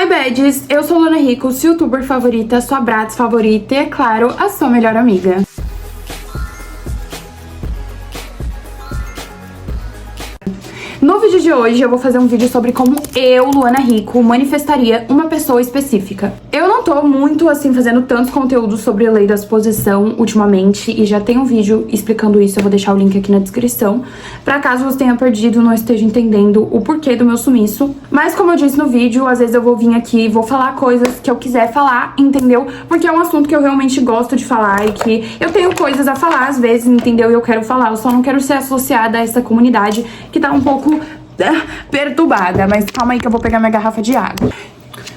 Hi Badges, eu sou Luana Rico, sua youtuber favorita, sua Bratz favorita e, é claro, a sua melhor amiga. No vídeo de hoje eu vou fazer um vídeo sobre como eu, Luana Rico, manifestaria uma pessoa específica. Eu não tô muito, assim, fazendo tantos conteúdos sobre a lei da suposição ultimamente, e já tem um vídeo explicando isso, eu vou deixar o link aqui na descrição, pra caso você tenha perdido, não esteja entendendo o porquê do meu sumiço. Mas como eu disse no vídeo, às vezes eu vou vir aqui e vou falar coisas que eu quiser falar, entendeu? Porque é um assunto que eu realmente gosto de falar e que eu tenho coisas a falar às vezes, entendeu? E eu quero falar, eu só não quero ser associada a essa comunidade que tá um pouco perturbada. Mas calma aí que eu vou pegar minha garrafa de água.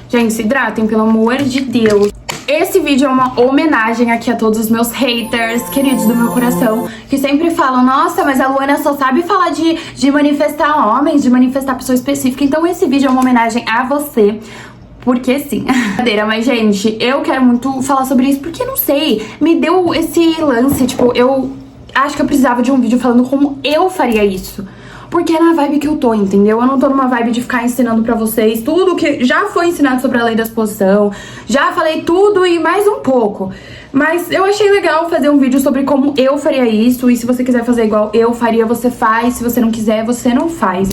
Gente, se hidratem, pelo amor de Deus. Esse vídeo é uma homenagem aqui a todos os meus haters, queridos do meu coração, que sempre falam, nossa, mas a Luana só sabe falar de manifestar homens, de manifestar pessoa específica. Então esse vídeo é uma homenagem a você. Porque sim. Brincadeira, mas gente, eu quero muito falar sobre isso porque, não sei, me deu esse lance, tipo, eu acho que eu precisava de um vídeo falando como eu faria isso. Porque é na vibe que eu tô, entendeu? Eu não tô numa vibe de ficar ensinando pra vocês tudo que já foi ensinado sobre a lei da suposição. Já falei tudo e mais um pouco. Mas eu achei legal fazer um vídeo sobre como eu faria isso. E se você quiser fazer igual eu faria, você faz. Se você não quiser, você não faz.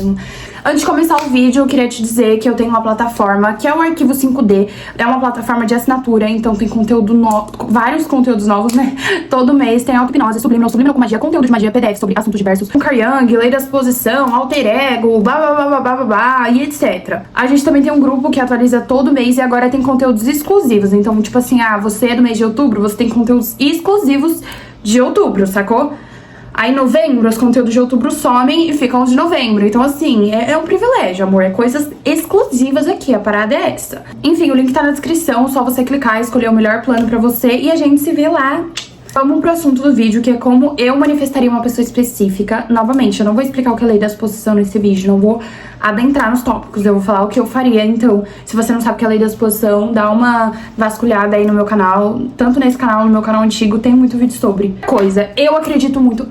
Antes de começar o vídeo, eu queria te dizer que eu tenho uma plataforma que é o Arquivo 5D. É uma plataforma de assinatura, então tem conteúdo novo, vários conteúdos novos, né? Todo mês tem auto-hipnose, subliminal com magia, conteúdo de magia, PDF sobre assuntos diversos, com Carl Jung, lei da suposição, alter ego, blá blá blá blá blá blá e etc. A gente também tem um grupo que atualiza todo mês e agora tem conteúdos exclusivos. Então, tipo assim, você é do mês de outubro, você tem conteúdos exclusivos de outubro, sacou? Aí em novembro, os conteúdos de outubro somem e ficam os de novembro. Então, assim, é um privilégio, amor. É coisas exclusivas aqui, a parada é essa. Enfim, o link tá na descrição, só você clicar e escolher o melhor plano pra você e a gente se vê lá. Vamos pro assunto do vídeo, que é como eu manifestaria uma pessoa específica. Novamente, eu não vou explicar o que é a lei da suposição nesse vídeo, não vou adentrar nos tópicos, eu vou falar o que eu faria. Então, se você não sabe o que é a lei da suposição, dá uma vasculhada aí no meu canal. Tanto nesse canal, no meu canal antigo, tem muito vídeo sobre. Eu acredito muito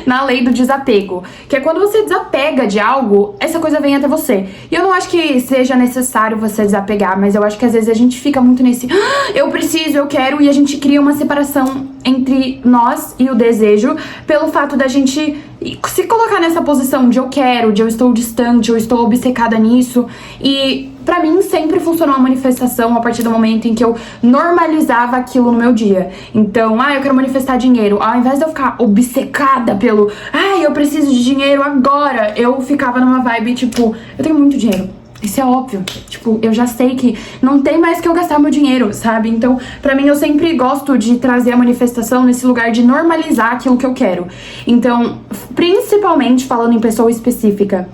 na lei do desapego. Que é quando você desapega de algo, essa coisa vem até você. E eu não acho que seja necessário você desapegar, mas eu acho que às vezes a gente fica muito nesse eu preciso, eu quero, e a gente cria uma separação entre nós e o desejo pelo fato da gente se colocar nessa posição de eu quero, de eu estou distante, eu estou obcecada nisso. E pra mim sempre funcionou a manifestação a partir do momento em que eu normalizava aquilo no meu dia. Então, eu quero manifestar dinheiro. Ao invés de eu ficar obcecada pelo eu preciso de dinheiro agora, eu ficava numa vibe tipo, eu tenho muito dinheiro. Isso é óbvio, tipo, eu já sei que não tem mais que eu gastar meu dinheiro, sabe? Então, pra mim, eu sempre gosto de trazer a manifestação nesse lugar de normalizar aquilo que eu quero. Então, principalmente falando em pessoa específica,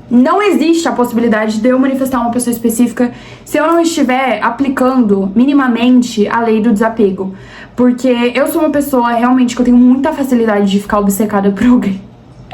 não existe a possibilidade de eu manifestar uma pessoa específica se eu não estiver aplicando minimamente a lei do desapego. Porque eu sou uma pessoa realmente que eu tenho muita facilidade de ficar obcecada por alguém.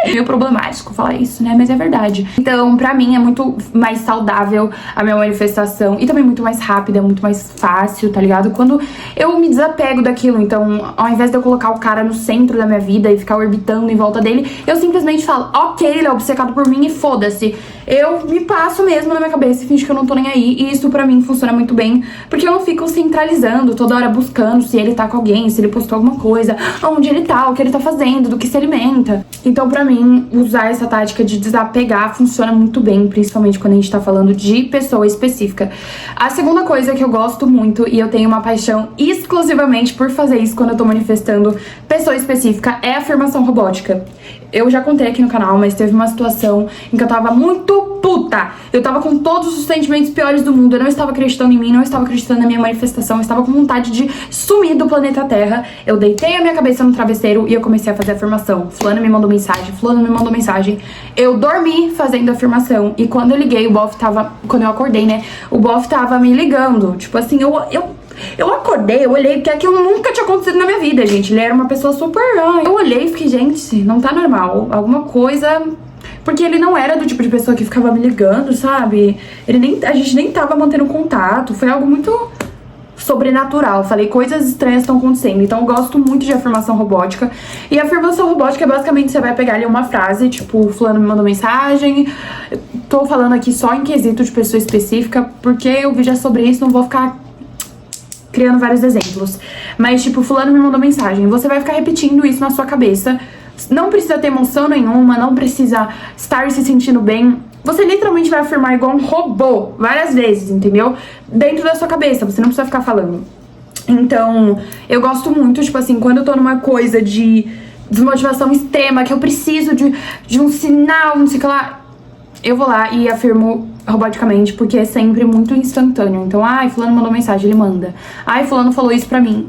É meio problemático falar isso, né? Mas é verdade. Então, pra mim, é muito mais saudável a minha manifestação. E também muito mais rápida, muito mais fácil, tá ligado? Quando eu me desapego daquilo. Então, ao invés de eu colocar o cara no centro da minha vida e ficar orbitando em volta dele, eu simplesmente falo, ok, ele é obcecado por mim e foda-se. Eu me passo mesmo na minha cabeça e finge que eu não tô nem aí. E isso pra mim funciona muito bem, porque eu não fico centralizando, toda hora buscando se ele tá com alguém, se ele postou alguma coisa, onde ele tá, o que ele tá fazendo, do que se alimenta. Então, pra mim, usar essa tática de desapegar funciona muito bem, principalmente quando a gente tá falando de pessoa específica. A segunda coisa que eu gosto muito, e eu tenho uma paixão exclusivamente por fazer isso quando eu tô manifestando pessoa específica, é a afirmação robótica. Eu já contei aqui no canal, mas teve uma situação em que eu tava muito puta. Eu tava com todos os sentimentos piores do mundo. Eu não estava acreditando em mim, não estava acreditando na minha manifestação. Eu estava com vontade de sumir do planeta Terra. Eu deitei a minha cabeça no travesseiro e eu comecei a fazer a afirmação. Fulano me mandou mensagem, fulano me mandou mensagem. Eu dormi fazendo a afirmação. E quando eu liguei, o bofe tava... Quando eu acordei, né? O bofe tava me ligando. Tipo assim, eu acordei, eu olhei, porque aquilo nunca tinha acontecido na minha vida, gente. Ele era uma pessoa super... Eu olhei e fiquei, gente, não tá normal. Alguma coisa... Porque ele não era do tipo de pessoa que ficava me ligando, sabe? A gente nem tava mantendo contato. Foi algo muito sobrenatural. Falei, coisas estranhas estão acontecendo. Então eu gosto muito de afirmação robótica. E a afirmação robótica é basicamente você vai pegar ali uma frase, tipo, fulano me mandou mensagem. Tô falando aqui só em quesito de pessoa específica, porque o vídeo é sobre isso, não vou ficar criando vários exemplos. Mas, tipo, fulano me mandou mensagem. Você vai ficar repetindo isso na sua cabeça. Não precisa ter emoção nenhuma, não precisa estar se sentindo bem. Você literalmente vai afirmar igual um robô várias vezes, entendeu? Dentro da sua cabeça, você não precisa ficar falando. Então, eu gosto muito, tipo assim, quando eu tô numa coisa de desmotivação extrema, que eu preciso de um sinal, não sei o que lá, eu vou lá e afirmo roboticamente, porque é sempre muito instantâneo. Então, ai, fulano mandou mensagem, ele manda. Ai, fulano falou isso pra mim,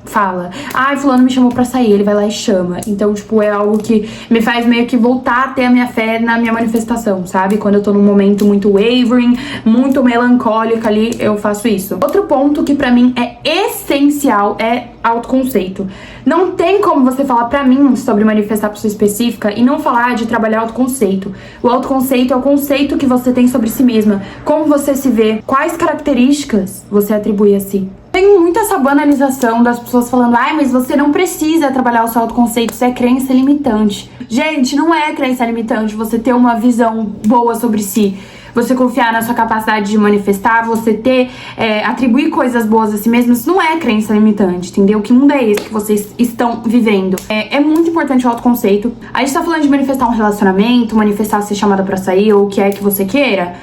fala. Ai, fulano me chamou pra sair, ele vai lá e chama. Então, tipo, é algo que me faz meio que voltar a ter a minha fé na minha manifestação, sabe? Quando eu tô num momento muito wavering, muito melancólica ali, eu faço isso. Outro ponto que pra mim é essencial é autoconceito. Não tem como você falar pra mim sobre manifestar pessoa específica e não falar de trabalhar autoconceito. O autoconceito é o conceito que você tem sobre si mesma, como você se vê, quais características você atribui a si. Tem muita essa banalização das pessoas falando, ai, mas você não precisa trabalhar o seu autoconceito, isso é crença limitante. Gente, não é crença limitante você ter uma visão boa sobre si, você confiar na sua capacidade de manifestar, você ter, atribuir coisas boas a si mesmo, isso não é crença limitante, entendeu? Que mundo é esse que vocês estão vivendo? É muito importante o autoconceito. A gente tá falando de manifestar um relacionamento, manifestar ser chamada pra sair, ou o que é que você queira.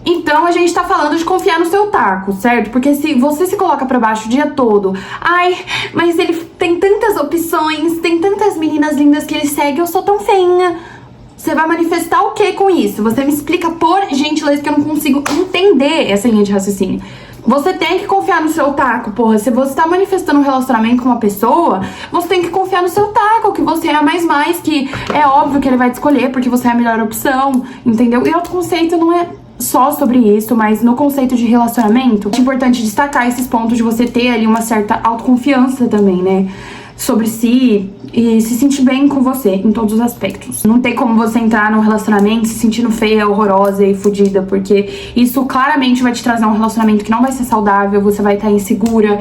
Então a gente tá falando de confiar no seu taco, certo? Porque se você se coloca pra baixo o dia todo, ai, mas ele tem tantas opções, tem tantas meninas lindas que ele segue, eu sou tão feinha. Você vai manifestar o que com isso? Você me explica, por gentileza, que eu não consigo entender essa linha de raciocínio. Você tem que confiar no seu taco, porra. Se você tá manifestando um relacionamento com uma pessoa, você tem que confiar no seu taco, que você é a mais, que é óbvio que ele vai te escolher porque você é a melhor opção, entendeu? E autoconceito não é só sobre isso, mas no conceito de relacionamento, é importante destacar esses pontos de você ter ali uma certa autoconfiança também, né? Sobre si e se sentir bem com você em todos os aspectos. Não tem como você entrar num relacionamento se sentindo feia, horrorosa e fodida, porque isso claramente vai te trazer um relacionamento que não vai ser saudável, você vai estar insegura,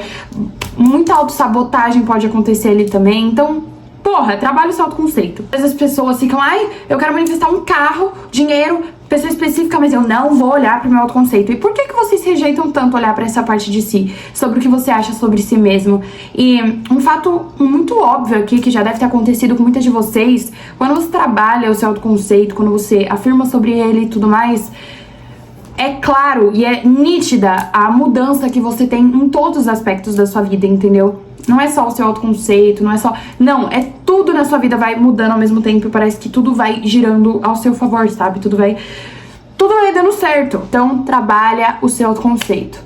muita autossabotagem pode acontecer ali também, então porra, trabalha o seu autoconceito. Às vezes as pessoas ficam, ai, eu quero manifestar um carro, dinheiro, pessoa específica, mas eu não vou olhar pro meu autoconceito. E por que vocês rejeitam tanto olhar pra essa parte de si? Sobre o que você acha sobre si mesmo? E um fato muito óbvio aqui, que já deve ter acontecido com muitas de vocês, quando você trabalha o seu autoconceito, quando você afirma sobre ele e tudo mais, é claro e é nítida a mudança que você tem em todos os aspectos da sua vida, entendeu? Não é só o seu autoconceito, não é só... Não, é tudo na sua vida vai mudando ao mesmo tempo. Parece que tudo vai girando ao seu favor, sabe? Tudo vai dando certo. Então, trabalha o seu autoconceito.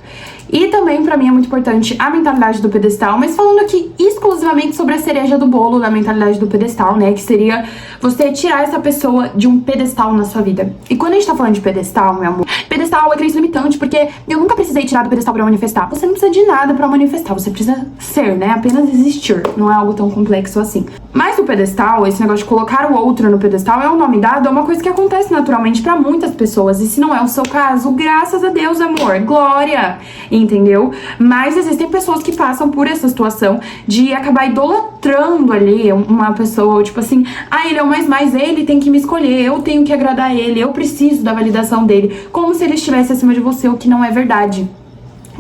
E também, pra mim, é muito importante a mentalidade do pedestal, mas falando aqui exclusivamente sobre a cereja do bolo da mentalidade do pedestal, né? Que seria você tirar essa pessoa de um pedestal na sua vida. E quando a gente tá falando de pedestal, meu amor, pedestal é crença limitante, porque eu nunca precisei tirar do pedestal pra manifestar. Você não precisa de nada pra manifestar, você precisa ser, né? Apenas existir, não é algo tão complexo assim. Mas o pedestal, esse negócio de colocar o outro no pedestal, é um nome dado, é uma coisa que acontece naturalmente pra muitas pessoas. E se não é o seu caso, graças a Deus, amor, glória! Entendeu? Mas existem pessoas que passam por essa situação de acabar idolatrando ali uma pessoa, tipo assim, ah, ele é o mais, ele tem que me escolher, eu tenho que agradar ele, eu preciso da validação dele, como se ele estivesse acima de você, o que não é verdade.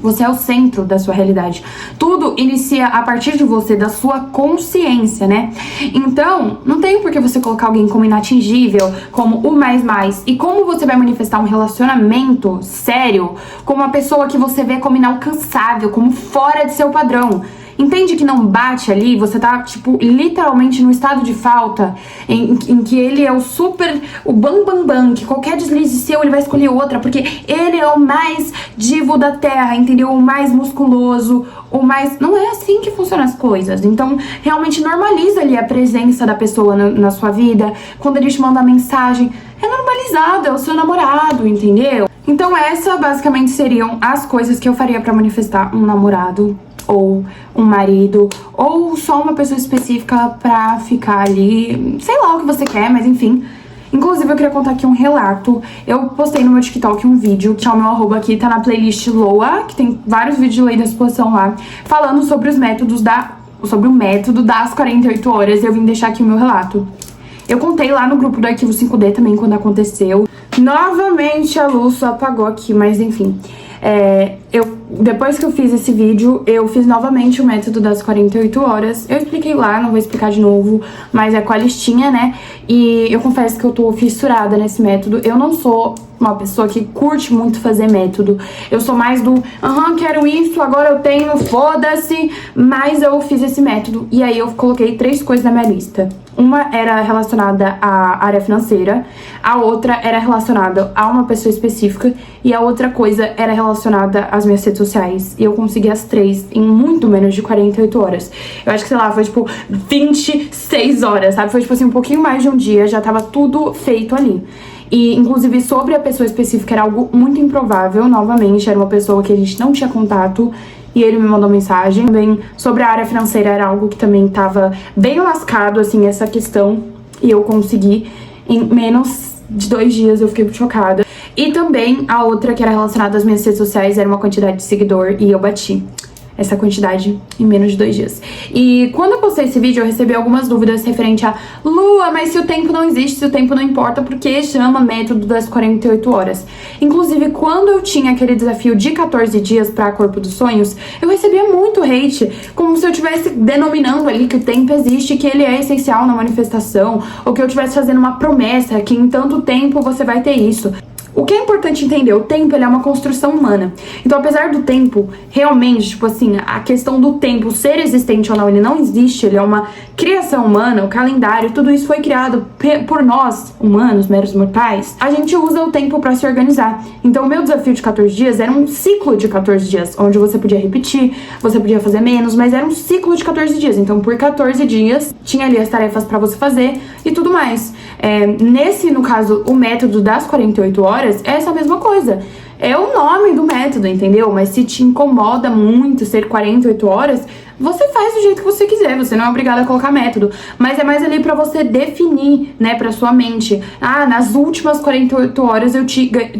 Você é o centro da sua realidade. Tudo inicia a partir de você, da sua consciência, né? Então, não tem por que você colocar alguém como inatingível, como o mais. E como você vai manifestar um relacionamento sério com uma pessoa que você vê como inalcançável, como fora de seu padrão? Entende que não bate ali? Você tá, tipo, literalmente no estado de falta, em que ele é o bam, que qualquer deslize seu ele vai escolher outra, porque ele é o mais divo da terra, entendeu? O mais musculoso, o mais... Não é assim que funcionam as coisas. Então, realmente normaliza ali a presença da pessoa na sua vida. Quando ele te manda mensagem, é normalizado, é o seu namorado, entendeu? Então, essa basicamente seriam as coisas que eu faria pra manifestar um namorado, ou um marido, ou só uma pessoa específica pra ficar ali, sei lá o que você quer, mas enfim. Inclusive, eu queria contar aqui um relato. Eu postei no meu TikTok um vídeo, que é o meu arroba aqui, tá na playlist Loa, que tem vários vídeos de lei da exposição lá, falando sobre os métodos sobre o método das 48 horas. Eu vim deixar aqui o meu relato. Eu contei lá no grupo do Arquivo 5D também quando aconteceu. Novamente a luz apagou aqui, mas enfim. Depois que eu fiz esse vídeo, eu fiz novamente o método das 48 horas. Eu expliquei lá, não vou explicar de novo, mas é com a listinha, né? E eu confesso que eu tô fissurada nesse método. Eu não sou uma pessoa que curte muito fazer método. Eu sou mais do, quero isso, agora eu tenho, foda-se. Mas eu fiz esse método e aí eu coloquei 3 coisas na minha lista. Uma era relacionada à área financeira, a outra era relacionada a uma pessoa específica e a outra coisa era relacionada às minhas redes sociais. E eu consegui as 3 em muito menos de 48 horas. Eu acho que, sei lá, foi tipo 26 horas, sabe? Foi tipo assim, um pouquinho mais de um dia, já tava tudo feito ali. E, inclusive, sobre a pessoa específica era algo muito improvável, novamente, era uma pessoa que a gente não tinha contato e ele me mandou mensagem. Também sobre a área financeira era algo que também tava bem lascado, assim, essa questão, e eu consegui em menos de 2 dias, eu fiquei muito chocada. E também a outra que era relacionada às minhas redes sociais era uma quantidade de seguidor e eu bati essa quantidade em menos de 2 dias. E quando eu postei esse vídeo, eu recebi algumas dúvidas referente a Lua, mas se o tempo não existe, se o tempo não importa, por que chama método das 48 horas? Inclusive, quando eu tinha aquele desafio de 14 dias para Corpo dos Sonhos, eu recebia muito hate, como se eu estivesse denominando ali que o tempo existe, que ele é essencial na manifestação, ou que eu estivesse fazendo uma promessa, que em tanto tempo você vai ter isso. O que é importante entender, o tempo ele é uma construção humana. Então, apesar do tempo, realmente, tipo assim, a questão do tempo ser existente ou não, ele não existe, ele é uma criação humana, o calendário, tudo isso foi criado por nós, humanos, meros mortais. A gente usa o tempo pra se organizar. Então, o meu desafio de 14 dias era um ciclo de 14 dias, onde você podia repetir, você podia fazer menos, mas era um ciclo de 14 dias. Então, por 14 dias, tinha ali as tarefas pra você fazer e tudo mais. No caso, o método das 48 horas, é essa mesma coisa. É o nome do método, entendeu? Mas se te incomoda muito ser 48 horas, você faz do jeito que você quiser, você não é obrigado a colocar método. Mas é mais ali pra você definir, né, pra sua mente. Nas últimas 48 horas eu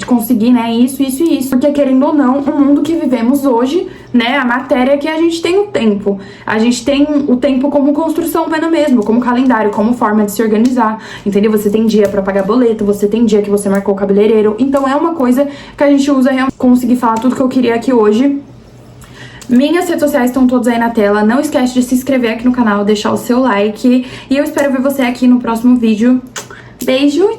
consegui, né, isso, isso e isso. Porque, querendo ou não, o mundo que vivemos hoje, né, a matéria é que a gente tem o tempo. A gente tem o tempo como construção humana mesmo, como calendário, como forma de se organizar, entendeu? Você tem dia pra pagar boleto, você tem dia que você marcou o cabeleireiro. Então é uma coisa que a gente usa realmente. Consegui falar tudo que eu queria aqui hoje. Minhas redes sociais estão todas aí na tela. Não esquece de se inscrever aqui no canal, deixar o seu like. E eu espero ver você aqui no próximo vídeo. Beijo!